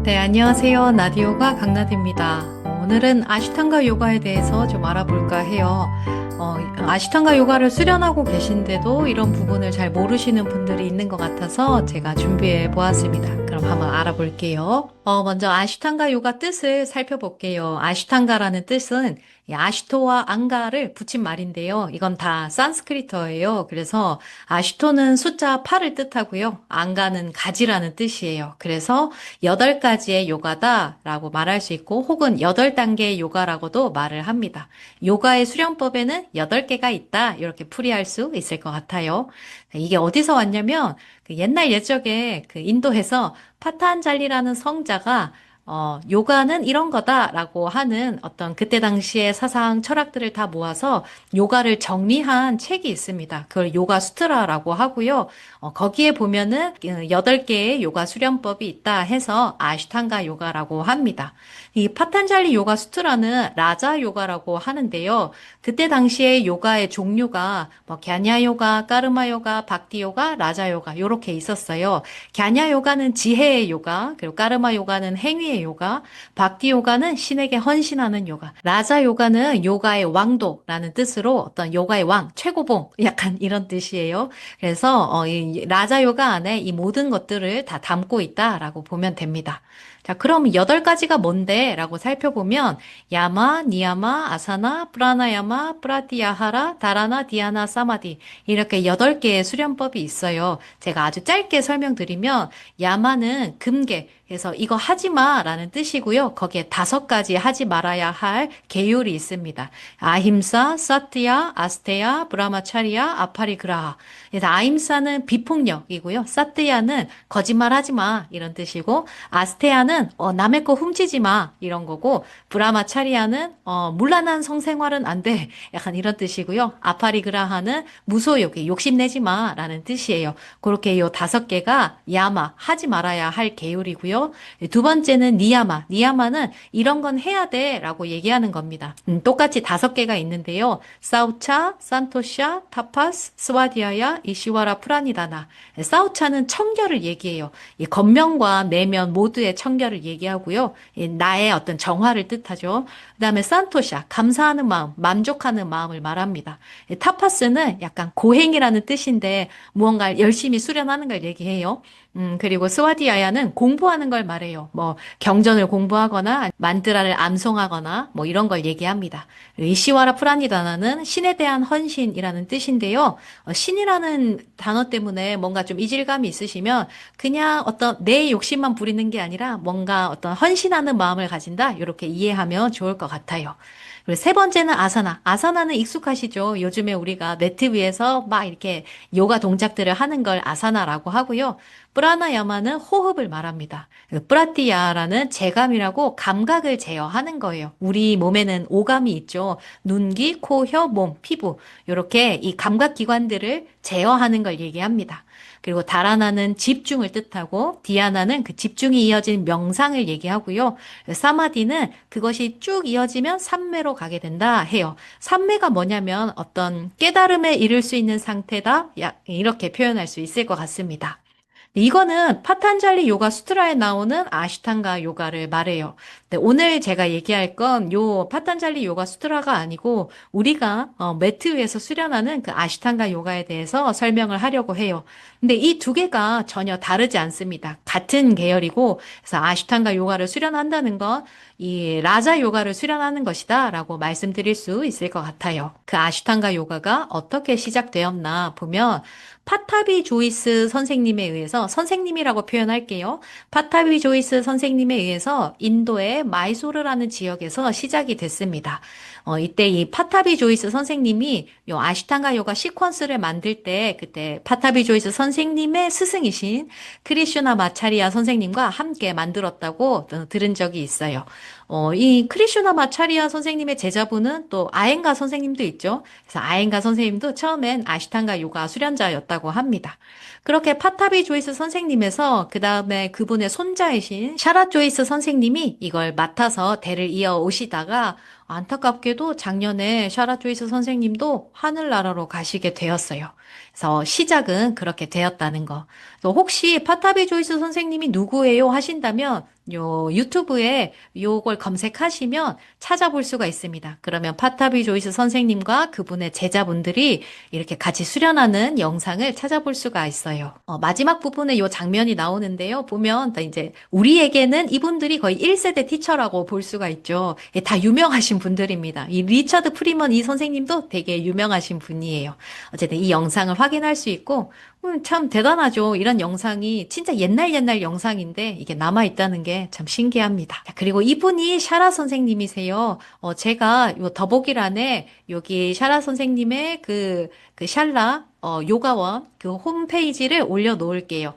네, 안녕하세요. 나디요가 강나디입니다. 오늘은 아시탄가 요가에 대해서 좀 알아볼까 해요. 아시탄가 요가를 수련하고 계신데도 이런 부분을 잘 모르시는 분들이 있는 것 같아서 제가 준비해 보았습니다. 그럼 한번 알아볼게요. 먼저 아시탄가 요가 뜻을 살펴볼게요. 아시탄가라는 뜻은 이 아시토와 앙가를 붙인 말인데요. 이건 다 산스크리트어예요. 그래서 아시토는 숫자 8을 뜻하고요. 앙가는 가지라는 뜻이에요. 그래서 8가지의 요가다라고 말할 수 있고 혹은 8단계의 요가라고도 말을 합니다. 요가의 수련법에는 8개가 있다. 이렇게 풀이할 수 있을 것 같아요. 이게 어디서 왔냐면 그 옛날 옛적에 그 인도에서 파탄잘리라는 성자가 요가는 이런 거다라고 하는 어떤 그때 당시의 사상 철학들을 다 모아서 요가를 정리한 책이 있습니다. 그걸 요가 수트라라고 하고요. 거기에 보면은 8개의 요가 수련법이 있다 해서 아시탄가 요가라고 합니다. 이 파탄잘리 요가 수트라는 라자 요가라고 하는데요. 그때 당시에 요가의 종류가 뭐 갸냐 요가, 까르마 요가, 박디 요가, 라자 요가 요렇게 있었어요. 갸냐 요가는 지혜의 요가, 그리고 까르마 요가는 행위의 요가, 박디 요가는 신에게 헌신하는 요가, 라자 요가는 요가의 왕도라는 뜻으로 어떤 요가의 왕, 최고봉 약간 이런 뜻이에요. 그래서 이 라자 요가 안에 이 모든 것들을 다 담고 있다라고 보면 됩니다. 자, 그럼 8가지가 뭔데? 라고 살펴보면 야마, 니야마, 아사나, 프라나야마, 프라티야하라, 다라나, 디아나, 사마디 이렇게 8개의 수련법이 있어요. 제가 아주 짧게 설명드리면 야마는 금계, 그래서 이거 하지 마라는 뜻이고요. 거기에 5가지 하지 말아야 할 계율이 있습니다. 아힘사, 사티야, 아스테야, 브라마차리야, 아파리그라하. 그래서 아힘사는 비폭력이고요. 사티야는 거짓말하지 마 이런 뜻이고 아스테야는 남의 거 훔치지 마 이런 거고 브라마차리야는 문란한 성생활은 안 돼. 약간 이런 뜻이고요. 아파리그라하는 무소욕이 욕심내지 마라는 뜻이에요. 그렇게 요 5개가 야마 하지 말아야 할 계율이고요. 두 번째는 니야마. 니야마는 이런 건 해야 돼라고 얘기하는 겁니다. 똑같이 5개가 있는데요. 사우차, 산토샤, 타파스, 스와디아야, 이시와라, 프라니다나. 사우차는 청결을 얘기해요. 이 겉면과 내면 모두의 청결을 얘기하고요. 나의 어떤 정화를 뜻하죠. 그다음에 산토샤, 감사하는 마음, 만족하는 마음을 말합니다. 타파스는 약간 고행이라는 뜻인데 무언가를 열심히 수련하는 걸 얘기해요. 그리고 스와디아야는 공부하는 걸 말해요. 뭐 경전을 공부하거나 만드라를 암송하거나 뭐 이런 걸 얘기합니다. 이시와라 프라니다나는 신에 대한 헌신이라는 뜻인데요. 신이라는 단어 때문에 뭔가 좀 이질감이 있으시면 그냥 어떤 내 욕심만 부리는 게 아니라 뭔가 어떤 헌신하는 마음을 가진다. 이렇게 이해하면 좋을 것 같아요. 그리고 세 번째는 아사나. 아사나는 익숙하시죠? 요즘에 우리가 매트 위에서 막 이렇게 요가 동작들을 하는 걸 아사나라고 하고요. 프라나야마는 호흡을 말합니다. 프라티야라는 재감이라고 감각을 제어하는 거예요. 우리 몸에는 오감이 있죠. 눈, 귀, 코, 혀, 몸, 피부. 이렇게 이 감각 기관들을 제어하는 걸 얘기합니다. 그리고 다라나는 집중을 뜻하고 디아나는 그 집중이 이어진 명상을 얘기하고요. 사마디는 그것이 쭉 이어지면 삼매로 가게 된다 해요. 삼매가 뭐냐면 어떤 깨달음에 이를 수 있는 상태다. 이렇게 표현할 수 있을 것 같습니다. 이거는 파탄잘리 요가 수트라에 나오는 아시탄가 요가를 말해요. 근데 오늘 제가 얘기할 건 요 파탄잘리 요가 수트라가 아니고 우리가 매트 위에서 수련하는 그 아시탄가 요가에 대해서 설명을 하려고 해요. 근데 이 2개가 전혀 다르지 않습니다. 같은 계열이고 그래서 아시탄가 요가를 수련한다는 건 이 라자 요가를 수련하는 것이다라고 말씀드릴 수 있을 것 같아요. 그 아시탄가 요가가 어떻게 시작되었나 보면 파타비 조이스 선생님에 의해서 선생님이라고 표현할게요. 파타비 조이스 선생님에 의해서 인도의 마이소르라는 지역에서 시작이 됐습니다. 이때 이 파타비 조이스 선생님이 요 아시탄가 요가 시퀀스를 만들 때 그때 파타비 조이스 선생님의 스승이신 크리슈나 마차리아 선생님과 함께 만들었다고 들은 적이 있어요. 이 크리슈나 마차리아 선생님의 제자분은 또 아엔가 선생님도 있죠. 그래서 아엔가 선생님도 처음엔 아시탄가 요가 수련자였다고 합니다. 그렇게 파타비 조이스 선생님에서 그 다음에 그분의 손자이신 샤라 조이스 선생님이 이걸 맡아서 대를 이어 오시다가 안타깝게도 작년에 샤라 조이스 선생님도 하늘나라로 가시게 되었어요. 그래서 시작은 그렇게 되었다는 거. 그래서 혹시 파타비 조이스 선생님이 누구예요 하신다면 요 유튜브에 요걸 검색하시면 찾아볼 수가 있습니다. 그러면 파타비 조이스 선생님과 그분의 제자분들이 이렇게 같이 수련하는 영상을 찾아볼 수가 있어요. 마지막 부분에 요 장면이 나오는데요. 보면 다 이제 우리에게는 이분들이 거의 1세대 티처라고 볼 수가 있죠. 예, 다 유명하신 분들입니다. 이 리처드 프리먼 이 선생님도 되게 유명하신 분이에요. 어쨌든 이 영상을 확인할 수 있고 참 대단하죠. 이런 영상이 진짜 옛날 영상인데 이게 남아있다는 게 참 신기합니다. 자, 그리고 이분이 샤라 선생님이세요. 제가 요 더보기란에 여기 샤라 선생님의 그 샬라 요가원 그 홈페이지를 올려놓을게요.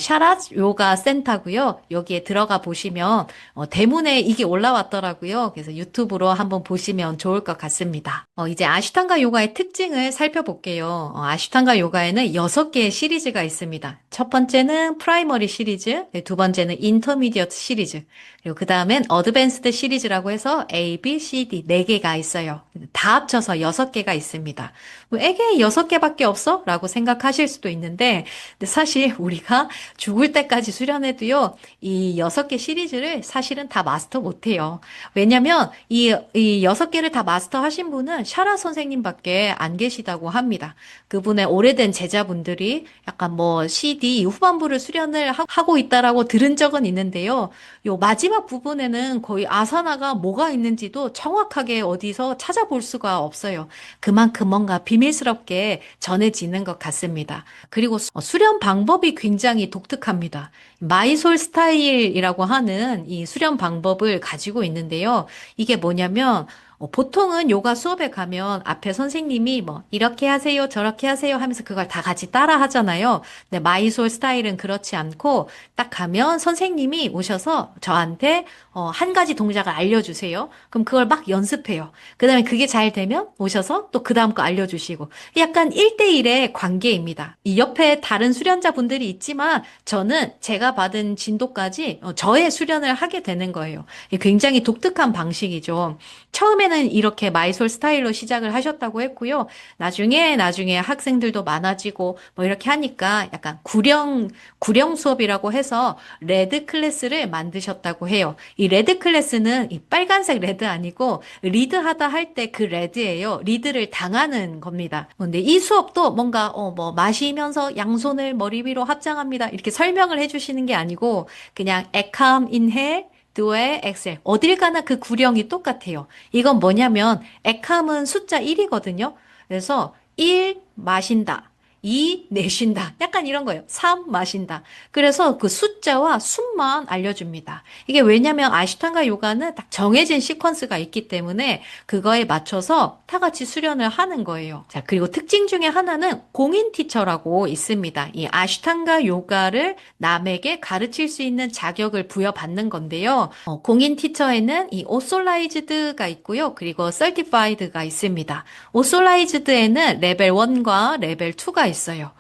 샤라 요가 센터고요. 여기에 들어가 보시면 대문에 이게 올라왔더라고요. 그래서 유튜브로 한번 보시면 좋을 것 같습니다. 이제 아시탄가 요가의 특징을 살펴볼게요. 아시탄가 요가에는 6개의 시리즈가 있습니다. 첫 번째는 프라이머리 시리즈, 네, 두 번째는 인터미디어트 시리즈, 그리고 그 다음엔 어드밴스드 시리즈라고 해서 A, B, C, D 4개가 있어요. 다 합쳐서 6개가 있습니다. 왜 애게 6개밖에 없어? 라고 생각하실 수도 있는데, 근데 사실 우리가 죽을 때까지 수련해도요, 이 6개 시리즈를 사실은 다 마스터 못해요. 왜냐면 이 6개를 다 마스터 하신 분은 샤라 선생님밖에 안 계시다고 합니다. 그분의 오래된 제자분들이 약간 뭐 CD 후반부를 수련을 하고 있다라고 들은 적은 있는데요. 요 마지막 부분에는 거의 아사나가 뭐가 있는지도 정확하게 어디서 찾아볼 수가 없어요. 그만큼 뭔가 비밀스럽게 전해지는 것 같습니다. 그리고 수련 방법이 굉장히 독특합니다. 마이솔 스타일이라고 하는 이 수련 방법을 가지고 있는데요. 이게 뭐냐면 보통은 요가 수업에 가면 앞에 선생님이 뭐 이렇게 하세요, 저렇게 하세요 하면서 그걸 다 같이 따라 하잖아요. 근데 마이솔 스타일은 그렇지 않고 딱 가면 선생님이 오셔서 저한테 한 가지 동작을 알려주세요. 그럼 그걸 막 연습해요. 그다음에 그게 잘 되면 오셔서 또 그 다음 거 알려주시고 약간 1대1의 관계입니다. 이 옆에 다른 수련자분들이 있지만 저는 제가 받은 진도까지 저의 수련을 하게 되는 거예요. 굉장히 독특한 방식이죠. 처음에는 이렇게 마이솔 스타일로 시작을 하셨다고 했고요. 나중에 학생들도 많아지고 뭐 이렇게 하니까 약간 구령 수업이라고 해서 레드 클래스를 만드셨다고 해요. 이 레드 클래스는 이 빨간색 레드 아니고 리드하다 할 때 그 레드예요. 리드를 당하는 겁니다. 근데 이 수업도 뭔가 뭐 마시면서 양손을 머리 위로 합장합니다. 이렇게 설명을 해주시는 게 아니고 그냥 에캄 인헬 드웨 엑셀 어딜 가나 그 구령이 똑같아요. 이건 뭐냐면 에캄은 숫자 1이거든요. 그래서 1 마신다. 2 내쉰다. 약간 이런 거예요. 3 마신다. 그래서 그 숫자와 숨만 알려줍니다. 이게 왜냐면 아시탄가 요가는 딱 정해진 시퀀스가 있기 때문에 그거에 맞춰서 다 같이 수련을 하는 거예요. 자, 그리고 특징 중에 하나는 공인 티처라고 있습니다. 이 아시탄가 요가를 남에게 가르칠 수 있는 자격을 부여받는 건데요. 공인 티처에는 이 오솔라이즈드가 있고요. 그리고 설티파이드가 있습니다. 오솔라이즈드에는 레벨 1과 레벨 2가 있어요.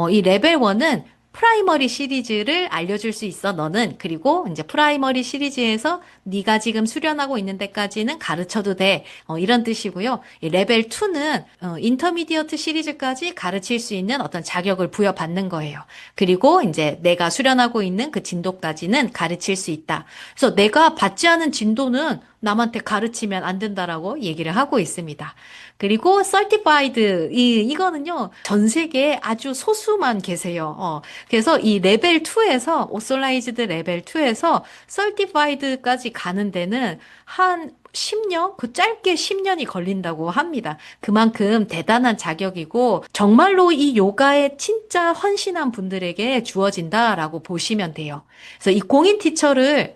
이 레벨 1은 프라이머리 시리즈를 알려줄 수 있어, 너는. 그리고 이제 프라이머리 시리즈에서 네가 지금 수련하고 있는 데까지는 가르쳐도 돼. 이런 뜻이고요. 이 레벨 2는 인터미디어트 시리즈까지 가르칠 수 있는 어떤 자격을 부여받는 거예요. 그리고 이제 내가 수련하고 있는 그 진도까지는 가르칠 수 있다. 그래서 내가 받지 않은 진도는 남한테 가르치면 안 된다라고 얘기를 하고 있습니다. 그리고 certified 이거는요. 전 세계에 아주 소수만 계세요. 그래서 이 레벨 2에서 authorized 레벨 2에서 certified까지 가는 데는 한 10년? 그 짧게 10년이 걸린다고 합니다. 그만큼 대단한 자격이고 정말로 이 요가에 진짜 헌신한 분들에게 주어진다라고 보시면 돼요. 그래서 이 공인 티처를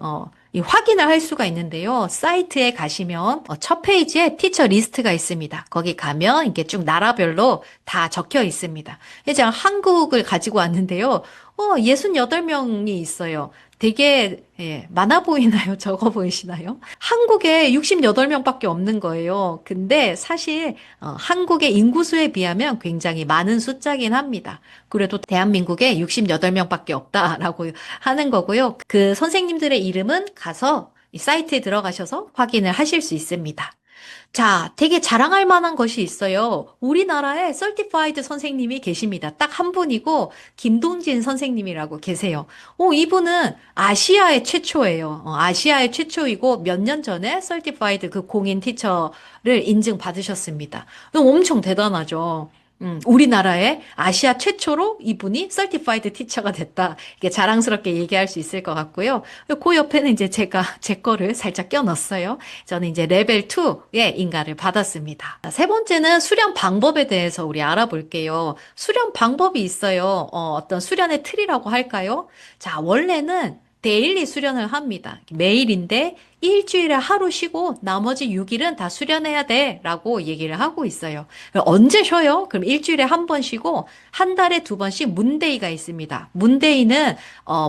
이 확인을 할 수가 있는데요. 사이트에 가시면 첫 페이지에 티처 리스트가 있습니다. 거기 가면 이게 쭉 나라별로 다 적혀 있습니다. 이제 한국을 가지고 왔는데요. 68명이 있어요. 되게 많아 보이나요? 적어 보이시나요? 한국에 68명밖에 없는 거예요. 근데 사실 한국의 인구수에 비하면 굉장히 많은 숫자긴 합니다. 그래도 대한민국에 68명밖에 없다라고 하는 거고요. 그 선생님들의 이름은 가서 이 사이트에 들어가셔서 확인을 하실 수 있습니다. 자, 되게 자랑할 만한 것이 있어요. 우리나라에 서티파이드 선생님이 계십니다. 딱 한 분이고, 김동진 선생님이라고 계세요. 이분은 아시아의 최초예요. 아시아의 최초이고, 몇 년 전에 서티파이드 그 공인 티처를 인증받으셨습니다. 엄청 대단하죠. 우리나라에 아시아 최초로 이분이 서티파이드 티처가 됐다. 이게 자랑스럽게 얘기할 수 있을 것 같고요. 그 옆에는 이제 제가 제 거를 살짝 껴넣었어요. 저는 이제 레벨 2의 인가를 받았습니다. 세 번째는 수련 방법에 대해서 우리 알아볼게요. 수련 방법이 있어요. 어떤 수련의 틀이라고 할까요? 자, 원래는 데일리 수련을 합니다. 매일인데 일주일에 하루 쉬고 나머지 6일은 다 수련해야 돼 라고 얘기를 하고 있어요. 언제 쉬어요? 그럼 일주일에 한 번 쉬고 한 달에 두 번씩 문데이가 있습니다. 문데이는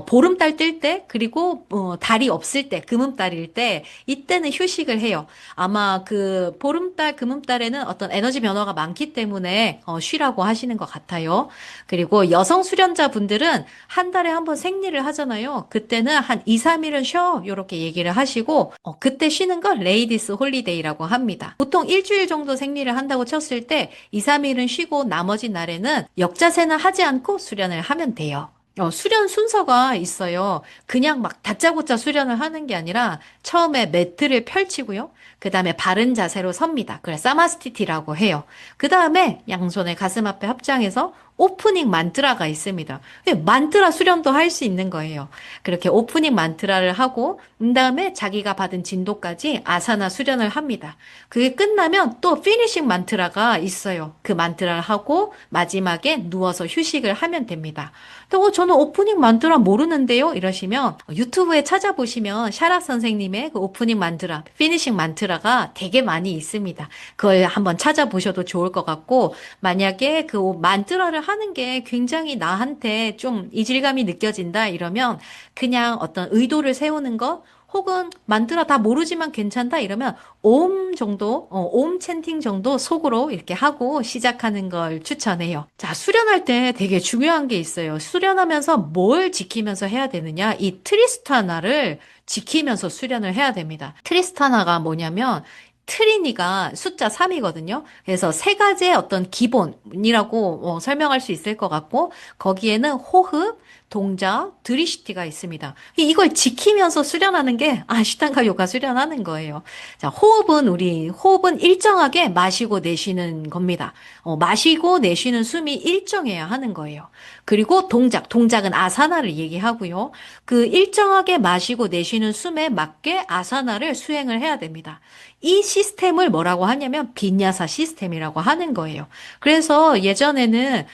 보름달 뜰 때 그리고 달이 없을 때 금음달일 때 이때는 휴식을 해요. 아마 그 보름달 금음달에는 어떤 에너지 변화가 많기 때문에 쉬라고 하시는 것 같아요. 그리고 여성 수련자분들은 한 달에 한 번 생리를 하잖아요. 그때는 한 2, 3일은 쉬어 이렇게 얘기를 하시고 그때 쉬는 걸 레이디스 홀리데이라고 합니다. 보통 일주일 정도 생리를 한다고 쳤을 때 2, 3일은 쉬고 나머지 날에는 역자세는 하지 않고 수련을 하면 돼요. 수련 순서가 있어요. 그냥 막 다짜고짜 수련을 하는 게 아니라 처음에 매트를 펼치고요. 그 다음에 바른 자세로 섭니다. 그래, 사마스티티라고 해요. 그 다음에 양손을 가슴 앞에 합장해서 오프닝 만트라가 있습니다. 만트라 수련도 할 수 있는 거예요. 그렇게 오프닝 만트라를 하고, 그 다음에 자기가 받은 진도까지 아사나 수련을 합니다. 그게 끝나면 또 피니싱 만트라가 있어요. 그 만트라를 하고 마지막에 누워서 휴식을 하면 됩니다. 근데 저는 오프닝 만트라 모르는데요? 이러시면 유튜브에 찾아보시면 샤라 선생님의 그 오프닝 만트라, 피니싱 만트라가 되게 많이 있습니다. 그걸 한번 찾아보셔도 좋을 것 같고, 만약에 그 만트라를 하는 게 굉장히 나한테 좀 이질감이 느껴진다 이러면 그냥 어떤 의도를 세우는 것 혹은 만드라 다 모르지만 괜찮다 이러면 옴 정도, 옴 찬팅 정도 속으로 이렇게 하고 시작하는 걸 추천해요. 자, 수련할 때 되게 중요한 게 있어요. 수련하면서 뭘 지키면서 해야 되느냐? 이 트리스타나를 지키면서 수련을 해야 됩니다. 트리스타나가 뭐냐면 트리니가 숫자 3이거든요. 그래서 세 가지의 어떤 기본이라고 설명할 수 있을 것 같고, 거기에는 호흡, 동작, 드리시티가 있습니다. 이걸 지키면서 수련하는 게 아시탄가 요가 수련하는 거예요. 자, 호흡은 일정하게 마시고 내쉬는 겁니다. 마시고 내쉬는 숨이 일정해야 하는 거예요. 그리고 동작은 아사나를 얘기하고요. 그 일정하게 마시고 내쉬는 숨에 맞게 아사나를 수행을 해야 됩니다. 이 시스템을 뭐라고 하냐면 빈야사 시스템이라고 하는 거예요. 그래서 예전에는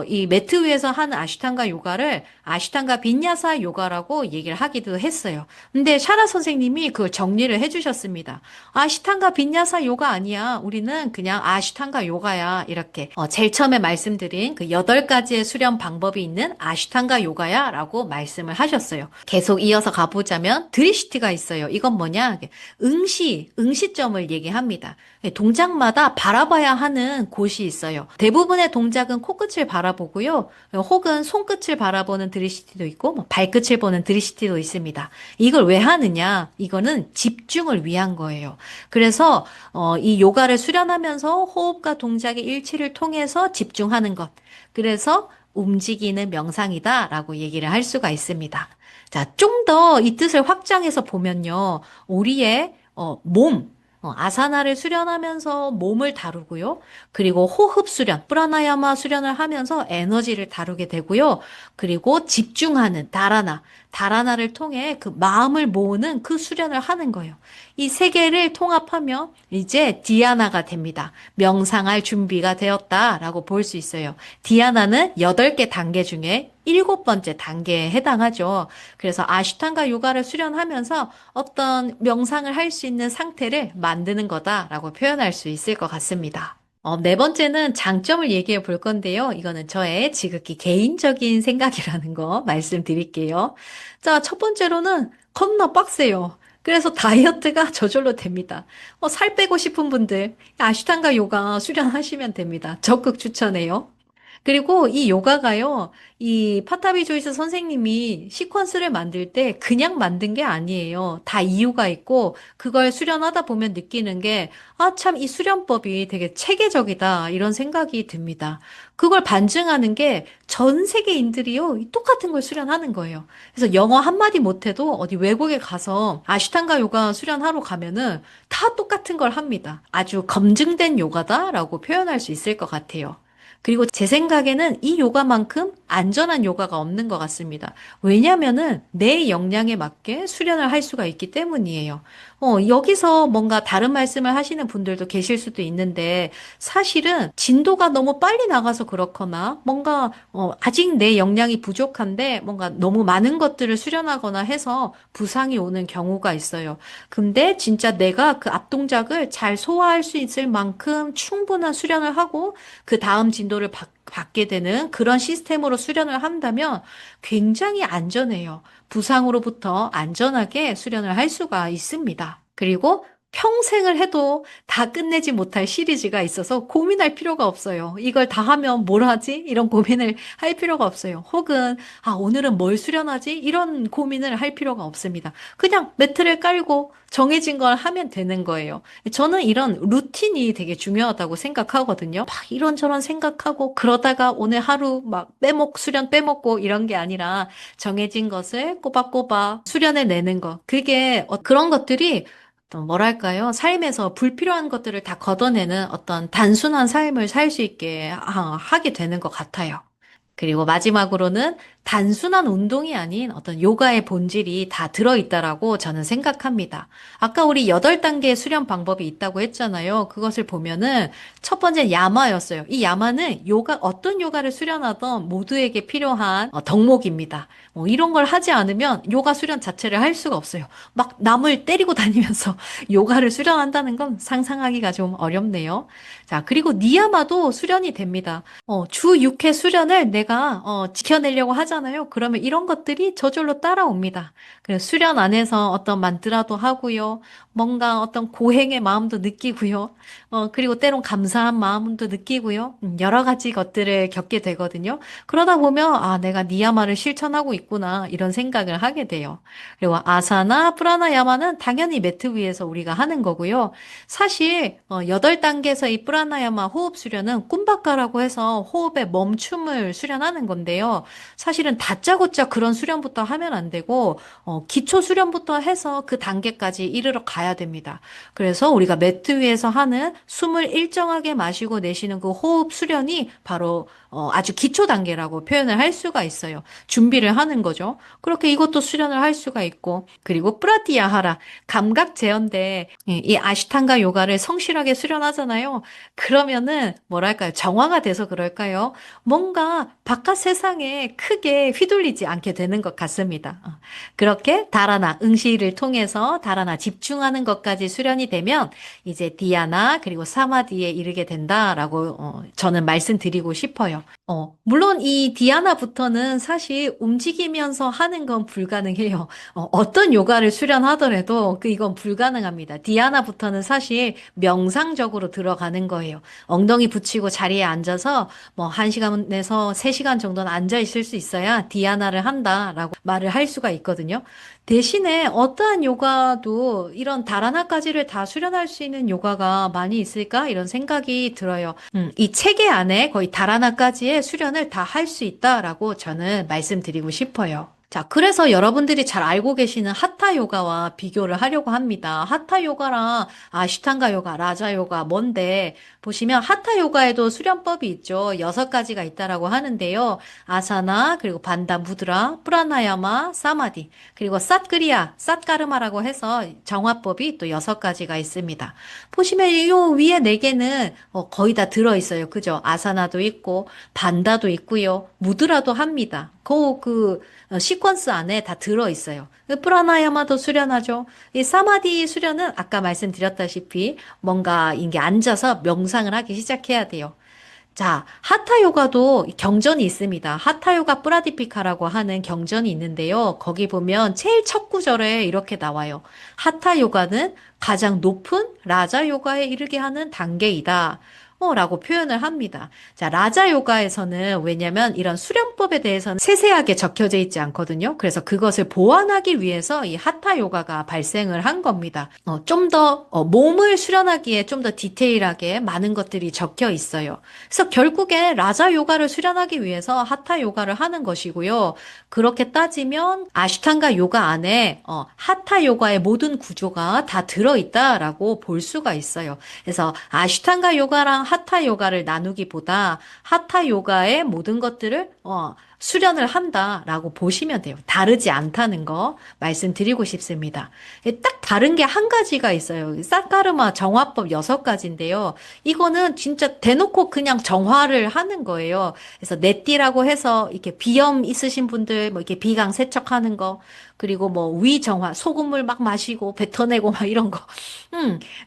이 매트 위에서 하는 아시탄가 요가를 아시탄가 빈야사 요가라고 얘기를 하기도 했어요. 근데 샤라 선생님이 그걸 정리를 해주셨습니다. 아시탄가 빈야사 요가 아니야. 우리는 그냥 아시탄가 요가야. 이렇게 제일 처음에 말씀드린 그 8가지의 수련 방법이 있는 아시탄가 요가야 라고 말씀을 하셨어요. 계속 이어서 가보자면 드리시티가 있어요. 이건 뭐냐? 응시점을 얘기합니다. 동작마다 바라봐야 하는 곳이 있어요. 대부분의 동작은 코끝을 바라보고요. 혹은 손끝을 바라보는 드리시티도 있고 발끝을 보는 드리시티도 있습니다. 이걸 왜 하느냐? 이거는 집중을 위한 거예요. 그래서 이 요가를 수련하면서 호흡과 동작의 일치를 통해서 집중하는 것. 그래서 움직이는 명상이다라고 얘기를 할 수가 있습니다. 자, 좀 더 이 뜻을 확장해서 보면요. 우리의 아사나를 수련하면서 몸을 다루고요. 그리고 호흡 수련, 프라나야마 수련을 하면서 에너지를 다루게 되고요. 그리고 집중하는 다라나를 통해 그 마음을 모으는 그 수련을 하는 거예요. 이 세 개를 통합하면 이제 디아나가 됩니다. 명상할 준비가 되었다라고 볼 수 있어요. 디아나는 8개 단계 중에 7번째 단계에 해당하죠. 그래서 아시탄가 요가를 수련하면서 어떤 명상을 할 수 있는 상태를 만드는 거다라고 표현할 수 있을 것 같습니다. 네 번째는 장점을 얘기해 볼 건데요. 이거는 저의 지극히 개인적인 생각이라는 거 말씀드릴게요. 자, 첫 번째로는 겁나 빡세요. 그래서 다이어트가 저절로 됩니다. 살 빼고 싶은 분들, 아시탄가 요가 수련하시면 됩니다. 적극 추천해요. 그리고 이 요가가요, 이 파타비 조이스 선생님이 시퀀스를 만들 때 그냥 만든 게 아니에요. 다 이유가 있고, 그걸 수련하다 보면 느끼는 게, 아, 참, 이 수련법이 되게 체계적이다. 이런 생각이 듭니다. 그걸 반증하는 게 전 세계인들이요, 이 똑같은 걸 수련하는 거예요. 그래서 영어 한마디 못해도 어디 외국에 가서 아시탄가 요가 수련하러 가면은 다 똑같은 걸 합니다. 아주 검증된 요가다라고 표현할 수 있을 것 같아요. 그리고 제 생각에는 이 요가만큼 안전한 요가가 없는 것 같습니다. 왜냐면은 내 역량에 맞게 수련을 할 수가 있기 때문이에요. 여기서 뭔가 다른 말씀을 하시는 분들도 계실 수도 있는데 사실은 진도가 너무 빨리 나가서 그렇거나 뭔가 아직 내 역량이 부족한데 뭔가 너무 많은 것들을 수련하거나 해서 부상이 오는 경우가 있어요. 근데 진짜 내가 그 앞동작을 잘 소화할 수 있을 만큼 충분한 수련을 하고 그 다음 진도를 받게 되는 그런 시스템으로 수련을 한다면 굉장히 안전해요. 부상으로부터 안전하게 수련을 할 수가 있습니다. 그리고 평생을 해도 다 끝내지 못할 시리즈가 있어서 고민할 필요가 없어요. 이걸 다 하면 뭘 하지? 이런 고민을 할 필요가 없어요. 혹은, 아, 오늘은 뭘 수련하지? 이런 고민을 할 필요가 없습니다. 그냥 매트를 깔고 정해진 걸 하면 되는 거예요. 저는 이런 루틴이 되게 중요하다고 생각하거든요. 막 이런저런 생각하고 그러다가 오늘 하루 막 수련 빼먹고 이런 게 아니라 정해진 것을 꼬박꼬박 수련해 내는 것. 그게 그런 것들이 어떤 뭐랄까요? 삶에서 불필요한 것들을 다 걷어내는 어떤 단순한 삶을 살 수 있게 하게 되는 것 같아요. 그리고 마지막으로는 단순한 운동이 아닌 어떤 요가의 본질이 다 들어있다라고 저는 생각합니다. 아까 우리 8단계 수련 방법이 있다고 했잖아요. 그것을 보면은 첫 번째 야마였어요. 이 야마는 어떤 요가를 수련하던 모두에게 필요한 덕목입니다. 이런 걸 하지 않으면 요가 수련 자체를 할 수가 없어요. 막 남을 때리고 다니면서 요가를 수련한다는 건 상상하기가 좀 어렵네요. 자, 그리고 니야마도 수련이 됩니다. 주 6회 수련을 내가 지켜내려고 하잖아요. 그러면 이런 것들이 저절로 따라옵니다. 그래서 수련 안에서 어떤 만드라도 하고요. 뭔가 어떤 고행의 마음도 느끼고요. 그리고 때론 감사한 마음도 느끼고요. 여러 가지 것들을 겪게 되거든요. 그러다 보면 아, 내가 니야마를 실천하고 있구나 이런 생각을 하게 돼요. 그리고 아사나, 프라나야마는 당연히 매트 위에서 우리가 하는 거고요. 사실 8단계에서 이 프라나야마 호흡 수련은 쿰바카라고 해서 호흡의 멈춤을 수련하는 건데요. 사실은 다짜고짜 그런 수련부터 하면 안 되고 기초 수련부터 해서 그 단계까지 이르러 가야 됩니다. 그래서 우리가 매트 위에서 하는 숨을 일정하게 마시고 내쉬는 그 호흡 수련이 바로 아주 기초 단계라고 표현을 할 수가 있어요. 준비를 하는 거죠. 그렇게 이것도 수련을 할 수가 있고 그리고 프라티야하라 감각 제어인데 이 아시탄가 요가를 성실하게 수련하잖아요. 그러면은 뭐랄까요? 정화가 돼서 그럴까요? 뭔가 바깥 세상에 크게 휘둘리지 않게 되는 것 같습니다. 그렇게 다라나 응시를 통해서 다라나 집중하는 것까지 수련이 되면 이제 디아나 그리고 사마디에 이르게 된다라고 저는 말씀드리고 싶어요. 물론 이 디아나부터는 사실 움직이면서 하는 건 불가능해요. 어떤 요가를 수련하더라도 이건 불가능합니다. 디아나부터는 사실 명상적으로 들어가는 거예요. 엉덩이 붙이고 자리에 앉아서 뭐 1시간에서 3시간 정도는 앉아 있을 수 있어야 디아나를 한다라고 말을 할 수가 있거든요. 대신에 어떠한 요가도 이런 다라나까지를 다 수련할 수 있는 요가가 많이 있을까? 이런 생각이 들어요. 이 체계 안에 거의 다라나까지의 수련을 다 할 수 있다라고 저는 말씀드리고 싶어요. 자, 그래서 여러분들이 잘 알고 계시는 하타 요가와 비교를 하려고 합니다. 하타 요가랑 아시탄가 요가, 라자 요가 뭔데 보시면 하타 요가에도 수련법이 있죠. 6가지가 있다라고 하는데요. 아사나, 그리고 반다 무드라, 프라나야마, 사마디, 그리고 삿그리야, 삿가르마라고 해서 정화법이 또 6가지가 있습니다. 보시면 이 위에 4개는 거의 다 들어있어요. 그죠? 아사나도 있고, 반다도 있고요. 무드라도 합니다. 시퀀스 안에 다 들어있어요. 프라나야마도 수련하죠. 이 사마디 수련은 아까 말씀드렸다시피 뭔가 이게 앉아서 명상을 하기 시작해야 돼요. 자, 하타 요가도 경전이 있습니다. 하타 요가 프라디피카라고 하는 경전이 있는데요. 거기 보면 제일 첫 구절에 이렇게 나와요. 하타 요가는 가장 높은 라자 요가에 이르게 하는 단계이다. 라고 표현을 합니다. 자, 라자 요가에서는 왜냐면 이런 수련법에 대해서는 세세하게 적혀져 있지 않거든요. 그래서 그것을 보완하기 위해서 이 하타 요가가 발생을 한 겁니다. 좀 더 몸을 수련하기에 좀 더 디테일하게 많은 것들이 적혀 있어요. 그래서 결국에 라자 요가를 수련하기 위해서 하타 요가를 하는 것이고요. 그렇게 따지면 아시탄가 요가 안에 하타 요가의 모든 구조가 다 들어있다라고 볼 수가 있어요. 그래서 아시탄가 요가랑 하타 요가를 나누기보다 하타 요가의 모든 것들을 수련을 한다라고 보시면 돼요. 다르지 않다는 거 말씀드리고 싶습니다. 딱 다른 게 한 가지가 있어요. 사카르마 정화법 6가지인데요. 이거는 진짜 대놓고 그냥 정화를 하는 거예요. 그래서 네띠라고 해서 이렇게 비염 있으신 분들 뭐 이렇게 비강 세척하는 거, 그리고 뭐 위정화, 소금물 막 마시고 뱉어내고 막 이런 거.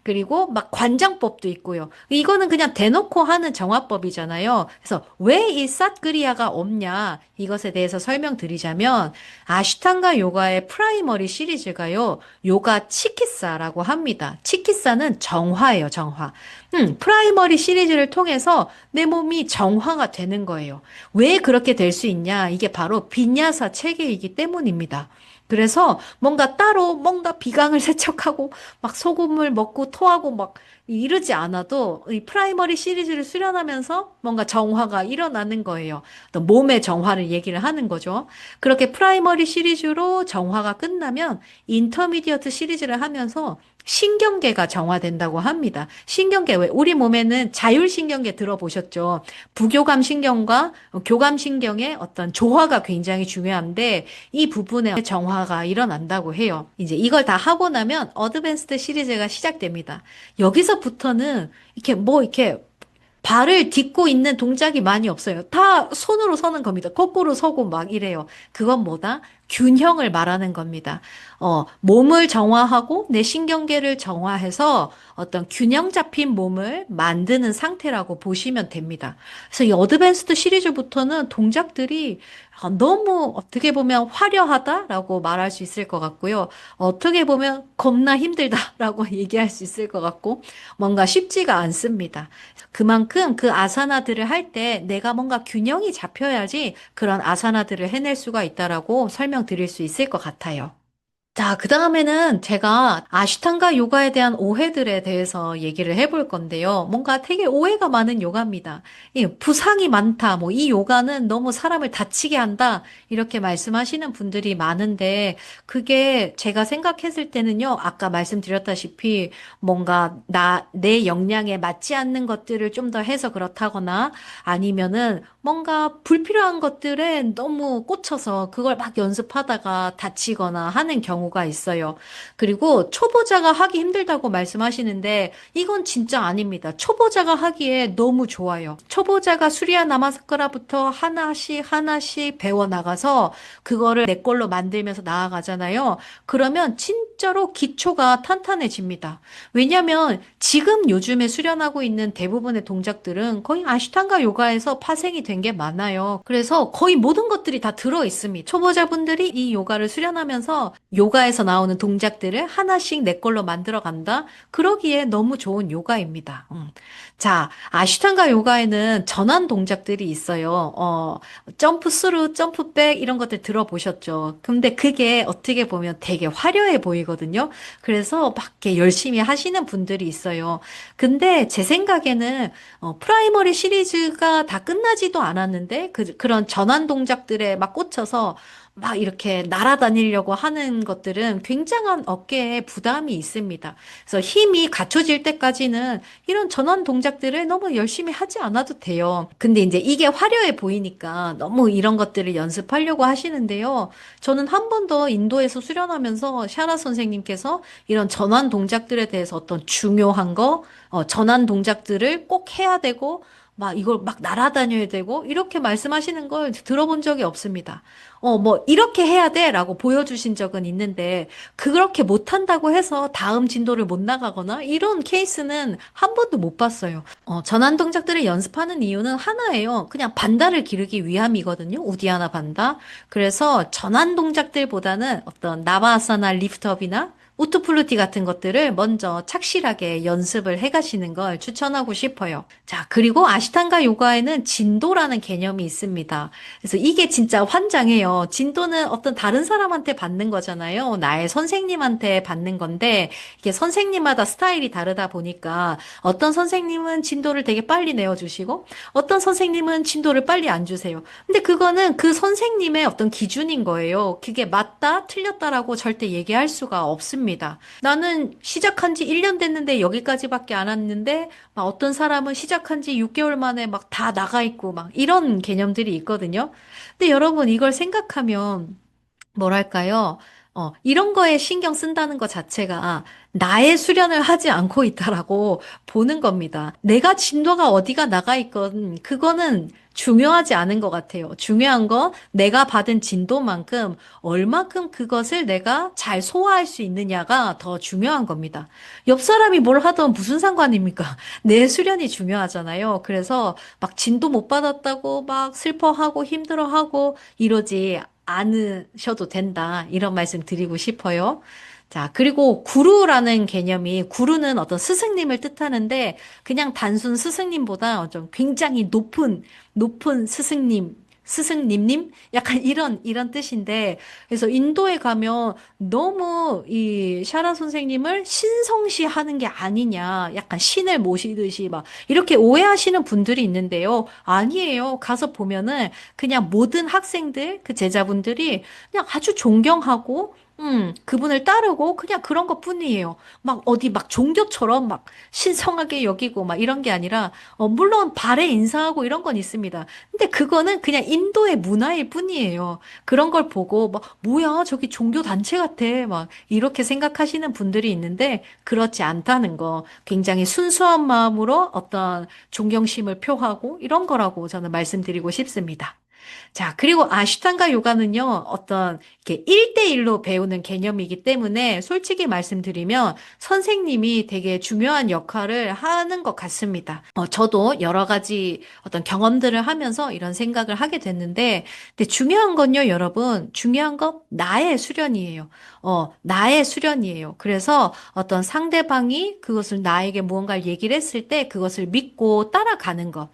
그리고 막 관장법도 있고요. 이거는 그냥 대놓고 하는 정화법이잖아요. 그래서 왜 이 삿그리아가 없냐? 이것에 대해서 설명드리자면 아시탄가 요가의 프라이머리 시리즈가요. 요가 치키사라고 합니다. 치키사는 정화예요, 정화. 프라이머리 시리즈를 통해서 내 몸이 정화가 되는 거예요. 왜 그렇게 될 수 있냐? 이게 바로 비냐사 체계이기 때문입니다. 그래서 뭔가 따로 뭔가 비강을 세척하고 막 소금을 먹고 토하고 막 이러지 않아도 이 프라이머리 시리즈를 수련하면서 뭔가 정화가 일어나는 거예요. 또 몸의 정화를 얘기를 하는 거죠. 그렇게 프라이머리 시리즈로 정화가 끝나면 인터미디어트 시리즈를 하면서 신경계가 정화된다고 합니다. 신경계, 왜 우리 몸에는 자율신경계 들어보셨죠? 부교감 신경과 교감 신경의 어떤 조화가 굉장히 중요한데 이 부분에 정화가 일어난다고 해요. 이제 이걸 다 하고 나면 어드밴스드 시리즈가 시작됩니다. 여기서부터는 이렇게 발을 딛고 있는 동작이 많이 없어요. 다 손으로 서는 겁니다. 거꾸로 서고 막 이래요. 그건 뭐다? 균형을 말하는 겁니다. 몸을 정화하고 내 신경계를 정화해서 어떤 균형 잡힌 몸을 만드는 상태라고 보시면 됩니다. 그래서 이 어드밴스드 시리즈부터는 동작들이 너무 어떻게 보면 화려하다라고 말할 수 있을 것 같고요. 어떻게 보면 겁나 힘들다라고 얘기할 수 있을 것 같고 뭔가 쉽지가 않습니다. 그만큼 그 아사나들을 할 때 내가 뭔가 균형이 잡혀야지 그런 아사나들을 해낼 수가 있다라고 설명드릴 수 있을 것 같아요. 자, 그 다음에는 제가 아시탄가 요가에 대한 오해들에 대해서 얘기를 해볼 건데요. 뭔가 되게 오해가 많은 요가입니다. 부상이 많다. 뭐, 이 요가는 너무 사람을 다치게 한다. 이렇게 말씀하시는 분들이 많은데, 그게 제가 생각했을 때는요, 아까 말씀드렸다시피, 뭔가 내 역량에 맞지 않는 것들을 좀 더 해서 그렇다거나, 아니면은 뭔가 불필요한 것들에 너무 꽂혀서 그걸 막 연습하다가 다치거나 하는 경우가 있어요. 그리고 초보자가 하기 힘들다고 말씀하시는데 이건 진짜 아닙니다. 초보자가 하기에 너무 좋아요. 초보자가 수리야 나마스카라부터 하나씩 하나씩 배워 나가서 그거를 내 걸로 만들면서 나아가잖아요. 그러면 진짜로 기초가 탄탄해집니다. 왜냐면 지금 요즘에 수련하고 있는 대부분의 동작들은 거의 아시탄가 요가에서 파생이 된 게 많아요. 그래서 거의 모든 것들이 다 들어 있습니다. 초보자분들이 이 요가를 수련하면서 요가에서 나오는 동작들을 하나씩 내 걸로 만들어 간다? 그러기에 너무 좋은 요가입니다. 자, 아시탄가 요가에는 전환 동작들이 있어요. 점프 스루, 점프 백 이런 것들 들어보셨죠? 근데 그게 어떻게 보면 되게 화려해 보이거든요. 그래서 막 이렇게 열심히 하시는 분들이 있어요. 근데 제 생각에는 프라이머리 시리즈가 다 끝나지도 않았는데 그런 전환 동작들에 막 꽂혀서 막 이렇게 날아다니려고 하는 것들은 굉장한 어깨에 부담이 있습니다. 그래서 힘이 갖춰질 때까지는 이런 전환 동작들을 너무 열심히 하지 않아도 돼요. 근데 이제 이게 화려해 보이니까 너무 이런 것들을 연습하려고 하시는데요. 저는 한 번 더 인도에서 수련하면서 샤라 선생님께서 이런 전환 동작들에 대해서 어떤 중요한 거, 전환 동작들을 꼭 해야 되고, 막 이걸 막 날아다녀야 되고, 이렇게 말씀하시는 걸 들어본 적이 없습니다. 뭐, 이렇게 해야 돼 라고 보여주신 적은 있는데, 그렇게 못한다고 해서 다음 진도를 못 나가거나, 이런 케이스는 한 번도 못 봤어요. 전환 동작들을 연습하는 이유는 하나예요. 그냥 반다를 기르기 위함이거든요. 우디아나 반다. 그래서 전환 동작들보다는 어떤 나바아사나 리프트업이나 우트플루티 같은 것들을 먼저 착실하게 연습을 해 가시는 걸 추천하고 싶어요. 자, 그리고 아시탄가 요가에는 진도라는 개념이 있습니다. 그래서 이게 진짜 환장해요. 진도는 어떤 다른 사람한테 받는 거잖아요. 나의 선생님한테 받는 건데, 이게 선생님마다 스타일이 다르다 보니까 어떤 선생님은 진도를 되게 빨리 내어주시고, 어떤 선생님은 진도를 빨리 안 주세요. 근데 그거는 그 선생님의 어떤 기준인 거예요. 그게 맞다, 틀렸다라고 절대 얘기할 수가 없습니다. 나는 시작한 지 1년 됐는데 여기까지밖에 안 왔는데 막 어떤 사람은 시작한 지 6개월 만에 막 다 나가 있고 막 이런 개념들이 있거든요. 근데 여러분 이걸 생각하면 뭐랄까요? 이런 거에 신경 쓴다는 것 자체가 나의 수련을 하지 않고 있다라고 보는 겁니다. 내가 진도가 어디가 나가 있건 그거는 중요하지 않은 것 같아요. 중요한 건 내가 받은 진도만큼 얼마큼 그것을 내가 잘 소화할 수 있느냐가 더 중요한 겁니다. 옆 사람이 뭘 하던 무슨 상관입니까? 내 수련이 중요하잖아요. 그래서 막 진도 못 받았다고 막 슬퍼하고 힘들어하고 이러지 않으셔도 된다. 이런 말씀 드리고 싶어요. 자, 그리고 구루라는 개념이, 구루는 어떤 스승님을 뜻하는데, 그냥 단순 스승님보다 좀 굉장히 높은 스승님님? 약간 이런 뜻인데, 그래서 인도에 가면 너무 이 샤라 선생님을 신성시 하는 게 아니냐, 약간 신을 모시듯이 막, 이렇게 오해하시는 분들이 있는데요. 아니에요. 가서 보면은 그냥 모든 학생들, 그 제자분들이 그냥 아주 존경하고, 그분을 따르고 그냥 그런 것뿐이에요. 막 어디 막 종교처럼 막 신성하게 여기고 막 이런 게 아니라, 물론 발에 인사하고 이런 건 있습니다. 근데 그거는 그냥 인도의 문화일 뿐이에요. 그런 걸 보고 막 뭐야 저기 종교 단체 같아 막 이렇게 생각하시는 분들이 있는데 그렇지 않다는 거. 굉장히 순수한 마음으로 어떤 존경심을 표하고 이런 거라고 저는 말씀드리고 싶습니다. 자, 그리고 아시탄가 요가는요, 어떤, 이렇게 1대1로 배우는 개념이기 때문에 솔직히 말씀드리면 선생님이 되게 중요한 역할을 하는 것 같습니다. 저도 여러 가지 어떤 경험들을 하면서 이런 생각을 하게 됐는데, 근데 중요한 건요, 여러분, 중요한 건 나의 수련이에요. 나의 수련이에요. 그래서 어떤 상대방이 그것을 나에게 무언가를 얘기를 했을 때 그것을 믿고 따라가는 것.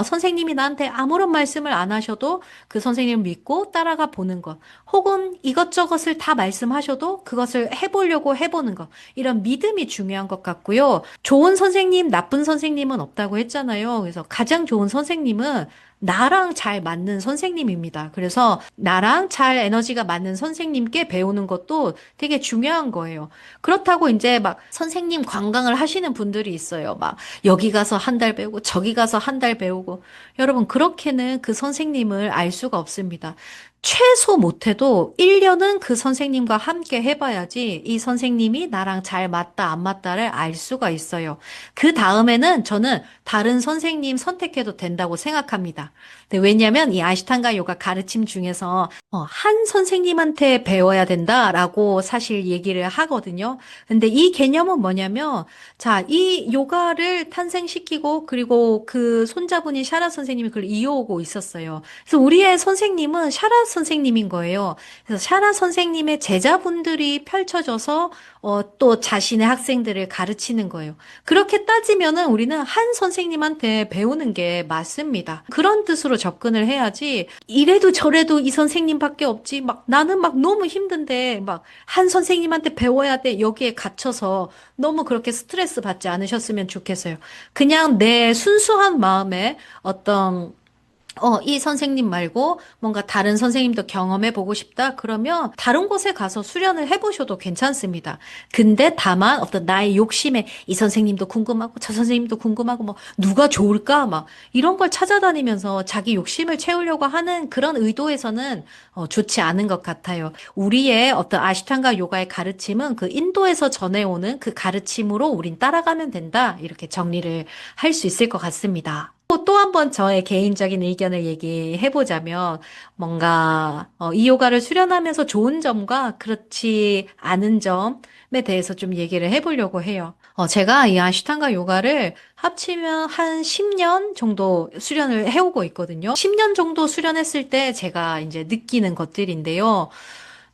선생님이 나한테 아무런 말씀을 안 하셔도 그 선생님을 믿고 따라가 보는 것. 혹은 이것저것을 다 말씀하셔도 그것을 해보려고 해보는 것. 이런 믿음이 중요한 것 같고요. 좋은 선생님, 나쁜 선생님은 없다고 했잖아요. 그래서 가장 좋은 선생님은 나랑 잘 맞는 선생님입니다. 그래서 나랑 잘 에너지가 맞는 선생님께 배우는 것도 되게 중요한 거예요. 그렇다고 이제 막 선생님 관광을 하시는 분들이 있어요. 막 여기 가서 한 달 배우고 저기 가서 한 달 배우고 여러분 그렇게는 그 선생님을 알 수가 없습니다. 최소 못해도 1년은 그 선생님과 함께 해봐야지 이 선생님이 나랑 잘 맞다, 안 맞다를 알 수가 있어요. 그 다음에는 저는 다른 선생님 선택해도 된다고 생각합니다. 근데 왜냐면 이 아시탄가 요가 가르침 중에서 한 선생님한테 배워야 된다라고 사실 얘기를 하거든요. 근데 이 개념은 뭐냐면 자, 이 요가를 탄생시키고 그리고 그 손자분이 샤라 선생님이 그걸 이어오고 있었어요. 그래서 우리의 선생님은 샤라 선생님인 거예요. 그래서 샤라 선생님의 제자분들이 펼쳐져서 또 자신의 학생들을 가르치는 거예요. 그렇게 따지면은 우리는 한 선생님한테 배우는 게 맞습니다. 그런 뜻으로 접근을 해야지 이래도 저래도 이 선생님밖에 없지. 막 나는 막 너무 힘든데 막 한 선생님한테 배워야 돼. 여기에 갇혀서 너무 그렇게 스트레스 받지 않으셨으면 좋겠어요. 그냥 내 순수한 마음에 어떤 이 선생님 말고 뭔가 다른 선생님도 경험해 보고 싶다? 그러면 다른 곳에 가서 수련을 해보셔도 괜찮습니다. 근데 다만 어떤 나의 욕심에 이 선생님도 궁금하고 저 선생님도 궁금하고 뭐 누가 좋을까? 막 이런 걸 찾아다니면서 자기 욕심을 채우려고 하는 그런 의도에서는 좋지 않은 것 같아요. 우리의 어떤 아시탄가 요가의 가르침은 그 인도에서 전해오는 그 가르침으로 우린 따라가면 된다. 이렇게 정리를 할 수 있을 것 같습니다. 또 한 번 저의 개인적인 의견을 얘기해 보자면 뭔가 이 요가를 수련하면서 좋은 점과 그렇지 않은 점에 대해서 좀 얘기를 해보려고 해요. 제가 이 아시탄가 요가를 합치면 한 10년 정도 수련을 해오고 있거든요. 10년 정도 수련했을 때 제가 이제 느끼는 것들인데요.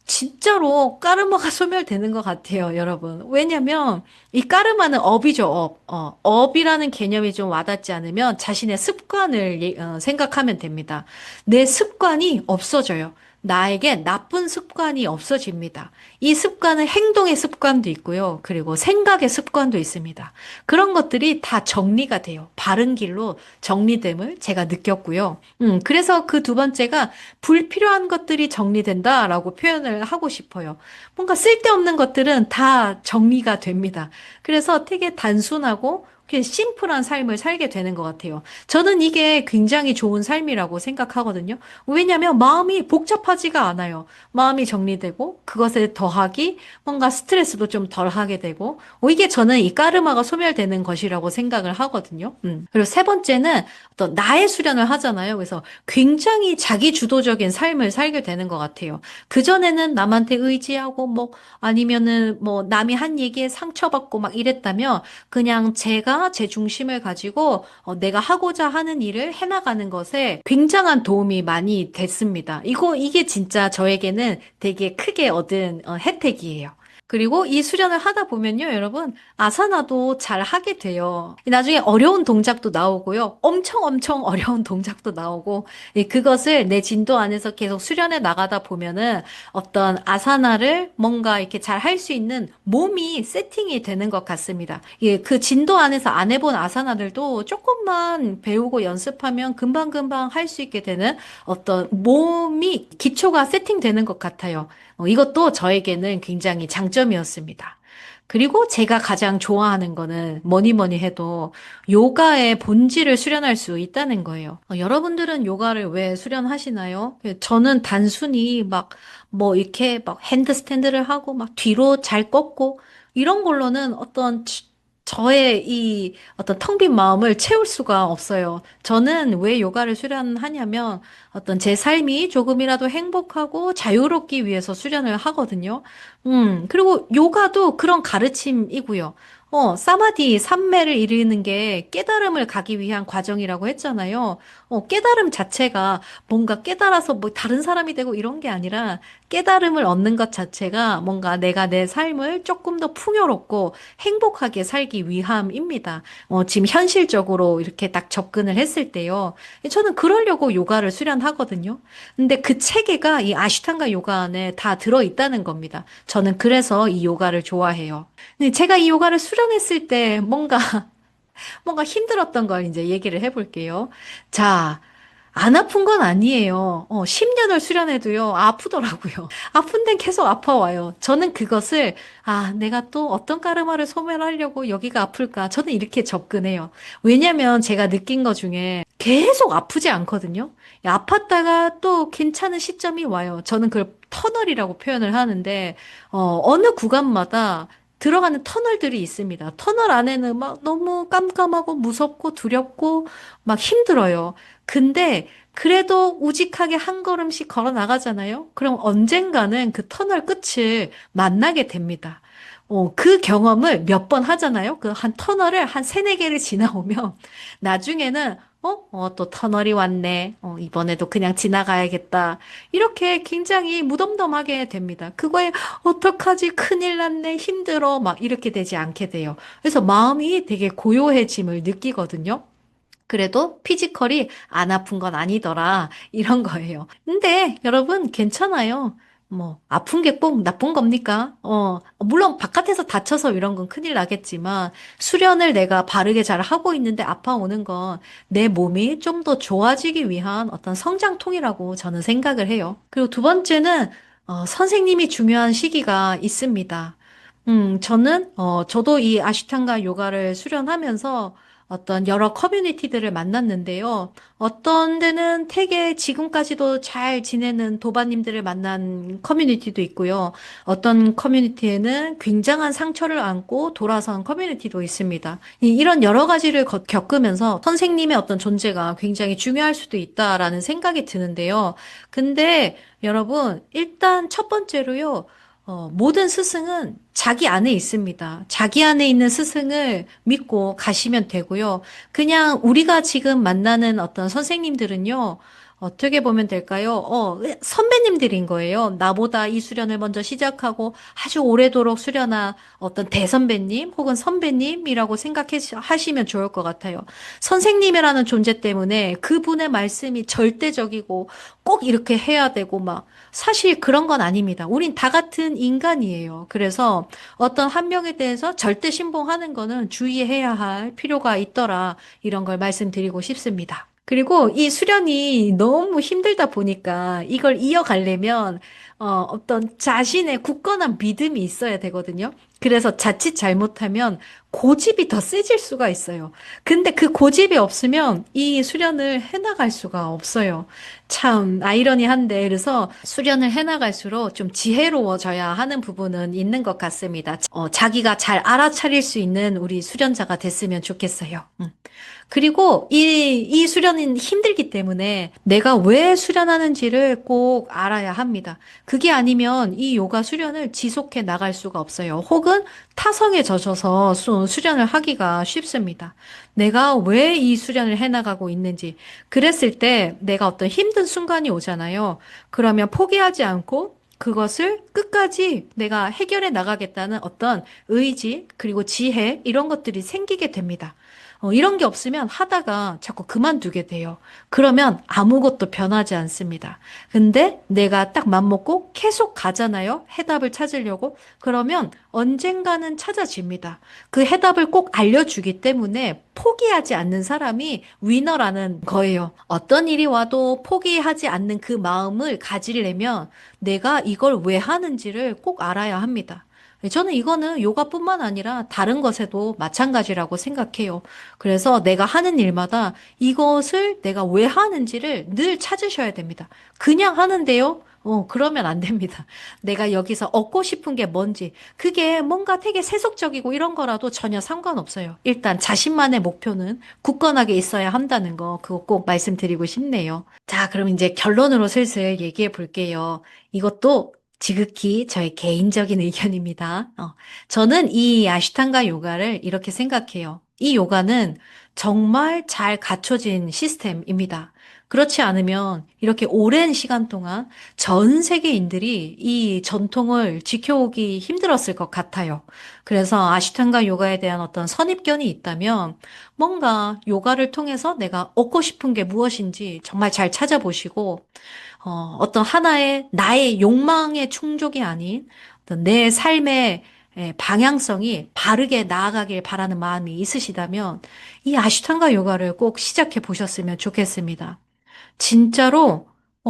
진짜로 까르마가 소멸되는 것 같아요, 여러분. 왜냐면 이 까르마는 업이죠, 업. 업이라는 개념이 좀 와닿지 않으면 자신의 습관을 생각하면 됩니다. 내 습관이 없어져요. 나에게 나쁜 습관이 없어집니다. 이 습관은 행동의 습관도 있고요. 그리고 생각의 습관도 있습니다. 그런 것들이 다 정리가 돼요. 바른 길로 정리됨을 제가 느꼈고요. 그래서 그 두 번째가 불필요한 것들이 정리된다라고 표현을 하고 싶어요. 뭔가 쓸데없는 것들은 다 정리가 됩니다. 그래서 되게 단순하고 그냥 심플한 삶을 살게 되는 것 같아요. 저는 이게 굉장히 좋은 삶이라고 생각하거든요. 왜냐하면 마음이 복잡하지가 않아요. 마음이 정리되고 그것에 더하기 뭔가 스트레스도 좀 덜 하게 되고 이게 저는 이 까르마가 소멸되는 것이라고 생각을 하거든요. 그리고 세 번째는 어떤 나의 수련을 하잖아요. 그래서 굉장히 자기 주도적인 삶을 살게 되는 것 같아요. 그전에는 남한테 의지하고 뭐 아니면은 뭐 남이 한 얘기에 상처받고 막 이랬다면 그냥 제가 제 중심을 가지고 내가 하고자 하는 일을 해나가는 것에 굉장한 도움이 많이 됐습니다. 이게 진짜 저에게는 되게 크게 얻은 혜택이에요. 그리고 이 수련을 하다 보면요, 여러분, 아사나도 잘 하게 돼요. 나중에 어려운 동작도 나오고요. 엄청 엄청 어려운 동작도 나오고, 그것을 내 진도 안에서 계속 수련해 나가다 보면은 어떤 아사나를 뭔가 이렇게 잘 할 수 있는 몸이 세팅이 되는 것 같습니다. 그 진도 안에서 안 해본 아사나들도 조금만 배우고 연습하면 금방금방 할 수 있게 되는 어떤 몸이 기초가 세팅되는 것 같아요. 이것도 저에게는 굉장히 장점이었습니다. 그리고 제가 가장 좋아하는 거는 뭐니 뭐니 해도 요가의 본질을 수련할 수 있다는 거예요. 여러분들은 요가를 왜 수련하시나요? 저는 단순히 막 뭐 이렇게 막 핸드스탠드를 하고 막 뒤로 잘 꺾고 이런 걸로는 저의 이 어떤 텅 빈 마음을 채울 수가 없어요. 저는 왜 요가를 수련하냐면 어떤 제 삶이 조금이라도 행복하고 자유롭기 위해서 수련을 하거든요. 그리고 요가도 그런 가르침이고요. 사마디, 삼매를 이루는 게 깨달음을 가기 위한 과정이라고 했잖아요. 깨달음 자체가 뭔가 깨달아서 뭐 다른 사람이 되고 이런 게 아니라 깨달음을 얻는 것 자체가 뭔가 내가 내 삶을 조금 더 풍요롭고 행복하게 살기 위함입니다. 지금 현실적으로 이렇게 딱 접근을 했을 때요. 저는 그러려고 요가를 수련하거든요. 근데 그 체계가 이 아시탄가 요가 안에 다 들어있다는 겁니다. 저는 그래서 이 요가를 좋아해요. 근데 제가 이 요가를 수련했을 때 뭔가 힘들었던 걸 이제 얘기를 해볼게요. 자, 안 아픈 건 아니에요. 10년을 수련해도요, 아프더라고요. 아픈 데는 계속 아파와요. 저는 그것을, 내가 또 어떤 까르마를 소멸하려고 여기가 아플까? 저는 이렇게 접근해요. 왜냐면 제가 느낀 것 중에 계속 아프지 않거든요. 아팠다가 또 괜찮은 시점이 와요. 저는 그걸 터널이라고 표현을 하는데, 어느 구간마다 들어가는 터널들이 있습니다. 터널 안에는 막 너무 깜깜하고 무섭고 두렵고 막 힘들어요. 근데 그래도 우직하게 한 걸음씩 걸어 나가잖아요. 그럼 언젠가는 그 터널 끝을 만나게 됩니다. 그 경험을 몇 번 하잖아요. 그 한 터널을 한 세네 개를 지나오면 나중에는 또 터널이 왔네. 이번에도 그냥 지나가야겠다. 이렇게 굉장히 무덤덤하게 됩니다. 그거에 어떡하지? 큰일 났네. 힘들어. 막 이렇게 되지 않게 돼요. 그래서 마음이 되게 고요해짐을 느끼거든요. 그래도 피지컬이 안 아픈 건 아니더라. 이런 거예요. 근데 여러분 괜찮아요. 뭐 아픈 게 꼭 나쁜 겁니까? 물론 바깥에서 다쳐서 이런 건 큰일 나겠지만 수련을 내가 바르게 잘 하고 있는데 아파오는 건 내 몸이 좀 더 좋아지기 위한 어떤 성장통이라고 저는 생각을 해요. 그리고 두 번째는 선생님이 중요한 시기가 있습니다. 저도 이 아시탄가 요가를 수련하면서 어떤 여러 커뮤니티들을 만났는데요. 어떤 데는 되게 지금까지도 잘 지내는 도바님들을 만난 커뮤니티도 있고요. 어떤 커뮤니티에는 굉장한 상처를 안고 돌아선 커뮤니티도 있습니다. 이런 여러 가지를 겪으면서 선생님의 어떤 존재가 굉장히 중요할 수도 있다라는 생각이 드는데요. 근데 여러분, 일단 첫 번째로요. 모든 스승은 자기 안에 있습니다. 자기 안에 있는 스승을 믿고 가시면 되고요. 그냥 우리가 지금 만나는 어떤 선생님들은요, 어떻게 보면 될까요? 선배님들인 거예요. 나보다 이 수련을 먼저 시작하고 아주 오래도록 수련한 어떤 대선배님 혹은 선배님이라고 생각하시면 좋을 것 같아요. 선생님이라는 존재 때문에 그분의 말씀이 절대적이고 꼭 이렇게 해야 되고 막 사실 그런 건 아닙니다. 우린 다 같은 인간이에요. 그래서 어떤 한 명에 대해서 절대 신봉하는 거는 주의해야 할 필요가 있더라. 이런 걸 말씀드리고 싶습니다. 그리고 이 수련이 너무 힘들다 보니까 이걸 이어가려면 어떤 자신의 굳건한 믿음이 있어야 되거든요. 그래서 자칫 잘못하면 고집이 더 세질 수가 있어요. 근데 그 고집이 없으면 이 수련을 해나갈 수가 없어요. 참 아이러니한데 그래서 수련을 해나갈수록 좀 지혜로워져야 하는 부분은 있는 것 같습니다. 자기가 잘 알아차릴 수 있는 우리 수련자가 됐으면 좋겠어요. 그리고 이 수련은 힘들기 때문에 내가 왜 수련하는지를 꼭 알아야 합니다. 그게 아니면 이 요가 수련을 지속해 나갈 수가 없어요. 혹은 타성에 젖어서 수련을 하기가 쉽습니다. 내가 왜 이 수련을 해 나가고 있는지. 그랬을 때 내가 어떤 힘든 순간이 오잖아요. 그러면 포기하지 않고 그것을 끝까지 내가 해결해 나가겠다는 어떤 의지, 그리고 지혜, 이런 것들이 생기게 됩니다. 이런 게 없으면 하다가 자꾸 그만두게 돼요. 그러면 아무것도 변하지 않습니다. 근데 내가 딱 맘먹고 계속 가잖아요. 해답을 찾으려고. 그러면 언젠가는 찾아집니다. 그 해답을 꼭 알려주기 때문에 포기하지 않는 사람이 위너라는 거예요. 어떤 일이 와도 포기하지 않는 그 마음을 가지려면 내가 이걸 왜 하는지를 꼭 알아야 합니다. 저는 이거는 요가뿐만 아니라 다른 것에도 마찬가지라고 생각해요. 그래서 내가 하는 일마다 이것을 내가 왜 하는지를 늘 찾으셔야 됩니다. 그냥 하는데요? 그러면 안 됩니다. 내가 여기서 얻고 싶은 게 뭔지, 그게 뭔가 되게 세속적이고 이런 거라도 전혀 상관없어요. 일단 자신만의 목표는 굳건하게 있어야 한다는 거, 그거 꼭 말씀드리고 싶네요. 자, 그럼 이제 결론으로 슬슬 얘기해 볼게요. 이것도 지극히 저의 개인적인 의견입니다. 저는 이 아시탄가 요가를 이렇게 생각해요. 이 요가는 정말 잘 갖춰진 시스템입니다. 그렇지 않으면 이렇게 오랜 시간 동안 전 세계인들이 이 전통을 지켜오기 힘들었을 것 같아요. 그래서 아시탄가 요가에 대한 어떤 선입견이 있다면 뭔가 요가를 통해서 내가 얻고 싶은 게 무엇인지 정말 잘 찾아보시고 어떤 하나의 나의 욕망의 충족이 아닌 어떤 내 삶의 방향성이 바르게 나아가길 바라는 마음이 있으시다면 이 아시탄가 요가를 꼭 시작해 보셨으면 좋겠습니다. 진짜로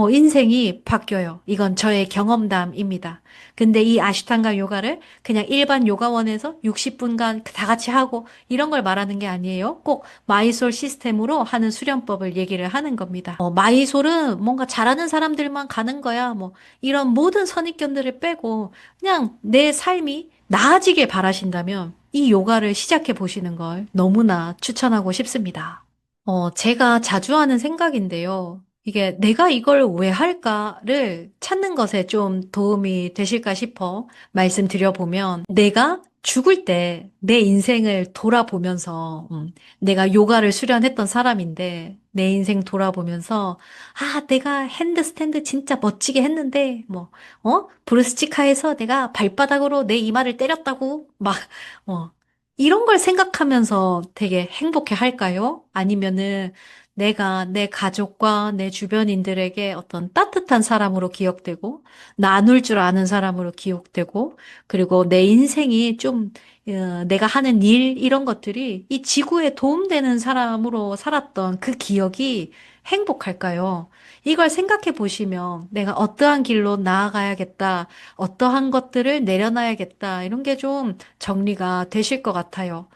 인생이 바뀌어요. 이건 저의 경험담입니다. 근데 이 아시탄가 요가를 그냥 일반 요가원에서 60분간 다 같이 하고 이런 걸 말하는 게 아니에요. 꼭 마이솔 시스템으로 하는 수련법을 얘기를 하는 겁니다. 마이솔은 뭔가 잘하는 사람들만 가는 거야. 뭐 이런 모든 선입견들을 빼고 그냥 내 삶이 나아지길 바라신다면 이 요가를 시작해 보시는 걸 너무나 추천하고 싶습니다. 제가 자주 하는 생각인데요. 이게 내가 이걸 왜 할까를 찾는 것에 좀 도움이 되실까 싶어 말씀드려보면 내가 죽을 때 내 인생을 돌아보면서 내가 요가를 수련했던 사람인데 내 인생 돌아보면서 내가 핸드스탠드 진짜 멋지게 했는데 브루스치카에서 내가 발바닥으로 내 이마를 때렸다고 어, 이런 걸 생각하면서 되게 행복해 할까요? 아니면은 내가 내 가족과 내 주변인들에게 어떤 따뜻한 사람으로 기억되고, 나눌 줄 아는 사람으로 기억되고, 그리고 내 인생이 좀, 내가 하는 일, 이런 것들이 이 지구에 도움되는 사람으로 살았던 그 기억이 행복할까요? 이걸 생각해 보시면 내가 어떠한 길로 나아가야겠다, 어떠한 것들을 내려놔야겠다, 이런 게 좀 정리가 되실 것 같아요.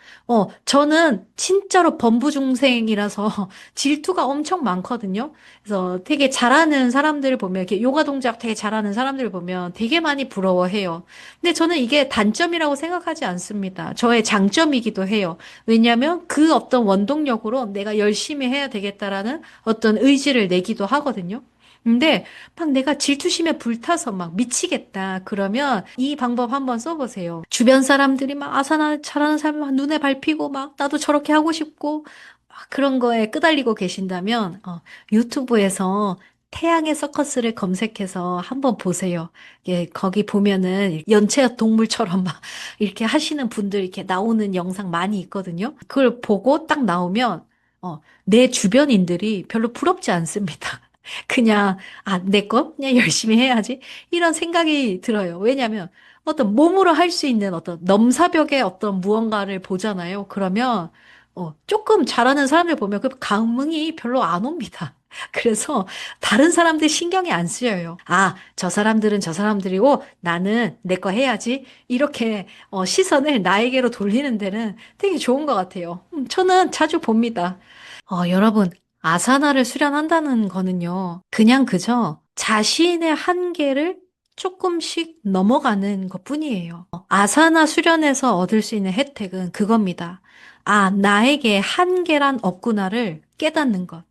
저는 진짜로 범부중생이라서 질투가 엄청 많거든요. 그래서 되게 잘하는 사람들을 보면, 이렇게 요가 동작 되게 잘하는 사람들을 보면 되게 많이 부러워해요. 근데 저는 이게 단점이라고 생각하지 않습니다. 저의 장점이기도 해요. 왜냐하면 그 어떤 원동력으로 내가 열심히 해야 되겠다라는 어떤 의지를 내기도 하거든요. 근데 막 내가 질투심에 불타서 막 미치겠다. 그러면 이 방법 한번 써보세요. 주변 사람들이 막 아사나 잘하는 사람 막 눈에 밟히고 막 나도 저렇게 하고 싶고 그런 거에 끄달리고 계신다면 유튜브에서 태양의 서커스를 검색해서 한번 보세요. 예, 거기 보면은 연체 동물처럼 막 이렇게 하시는 분들 이렇게 나오는 영상 많이 있거든요. 그걸 보고 딱 나오면 내 주변인들이 별로 부럽지 않습니다. 그냥 내 거 그냥 열심히 해야지 이런 생각이 들어요. 왜냐하면 어떤 몸으로 할 수 있는 어떤 넘사벽의 어떤 무언가를 보잖아요. 그러면 조금 잘하는 사람들 보면 그 감흥이 별로 안 옵니다. 그래서 다른 사람들 신경이 안 쓰여요. 저 사람들은 저 사람들이고 나는 내 거 해야지. 이렇게 시선을 나에게로 돌리는 데는 되게 좋은 것 같아요. 저는 자주 봅니다. 여러분, 아사나를 수련한다는 거는요, 그냥 그저 자신의 한계를 조금씩 넘어가는 것 뿐이에요. 아사나 수련에서 얻을 수 있는 혜택은 그겁니다. 나에게 한계란 없구나를 깨닫는 것.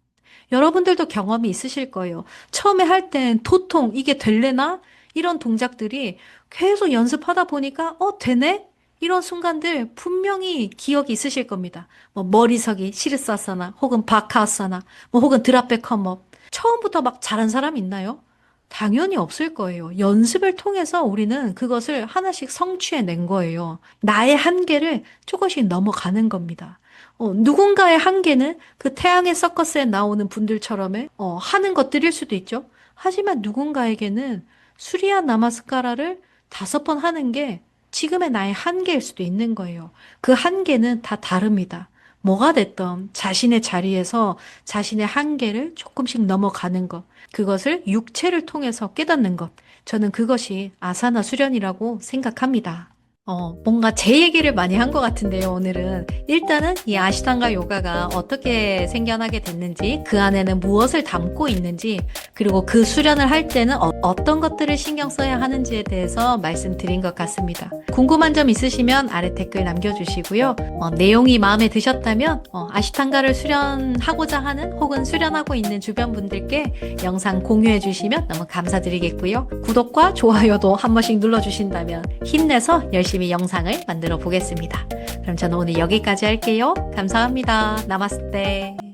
여러분들도 경험이 있으실 거예요. 처음에 할 땐 도통 이게 될래나? 이런 동작들이 계속 연습하다 보니까 되네? 이런 순간들 분명히 기억이 있으실 겁니다. 뭐 머리서기, 시르사사나 혹은 바카사나 뭐 혹은 드랍백 컴업. 처음부터 막 잘한 사람 있나요? 당연히 없을 거예요. 연습을 통해서 우리는 그것을 하나씩 성취해낸 거예요. 나의 한계를 조금씩 넘어가는 겁니다. 누군가의 한계는 그 태양의 서커스에 나오는 분들처럼 하는 것들일 수도 있죠. 하지만 누군가에게는 수리야 나마스카라를 5번 하는 게 지금의 나의 한계일 수도 있는 거예요. 그 한계는 다 다릅니다. 뭐가 됐던 자신의 자리에서 자신의 한계를 조금씩 넘어가는 것. 그것을 육체를 통해서 깨닫는 것. 저는 그것이 아사나 수련이라고 생각합니다. 뭔가 제 얘기를 많이 한 것 같은데요, 오늘은. 일단은 이 아시탄가 요가가 어떻게 생겨나게 됐는지, 그 안에는 무엇을 담고 있는지, 그리고 그 수련을 할 때는 어떤 것들을 신경 써야 하는지에 대해서 말씀드린 것 같습니다. 궁금한 점 있으시면 아래 댓글 남겨주시고요. 내용이 마음에 드셨다면, 아시탄가를 수련하고자 하는 혹은 수련하고 있는 주변 분들께 영상 공유해 주시면 너무 감사드리겠고요. 구독과 좋아요도 한 번씩 눌러주신다면 힘내서 열심히 영상을 만들어 보겠습니다. 그럼 저는 오늘 여기까지 할게요. 감사합니다. 나마스테.